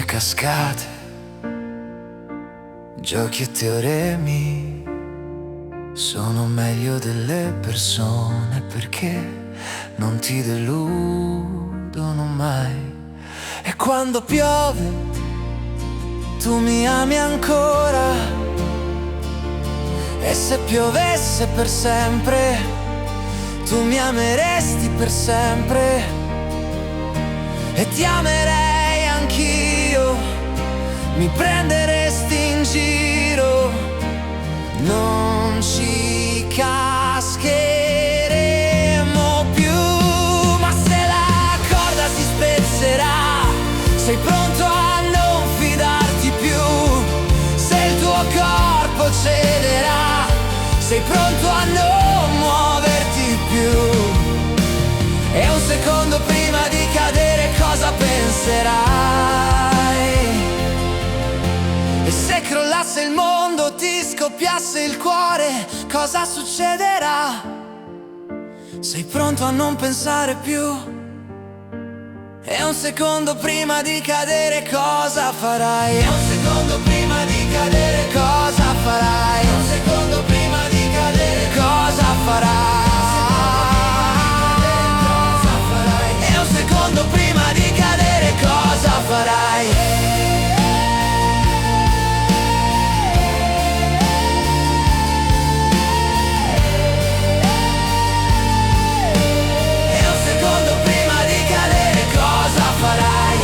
mie cascate, giochi e teoremi sono meglio delle persone perché non ti deludono mai. E quando piove tu mi ami ancora, e se piovesse per sempre tu mi ameresti per sempre, e ti amerei anch'io, mi prenderesti in giro, non ci cascheremo più. Ma se la corda si spezzerà, sei pronto a non fidarti più. Se il tuo corpo cederà, sei pronto a non muoverti più. E un secondo prima di cadere cosa penserai? E se crollasse il mondo, ti scoppiasse il cuore, cosa succederà? Sei pronto a non pensare più? E un secondo prima di cadere cosa farai? E un secondo prima di cadere cosa farai? E un secondo prima di cadere cosa farai? E un secondo prima di cadere cosa farai? E un secondo prima di cadere cosa farai?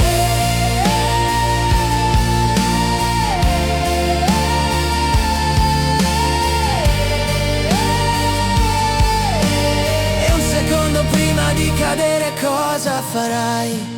E un secondo prima di cadere cosa farai?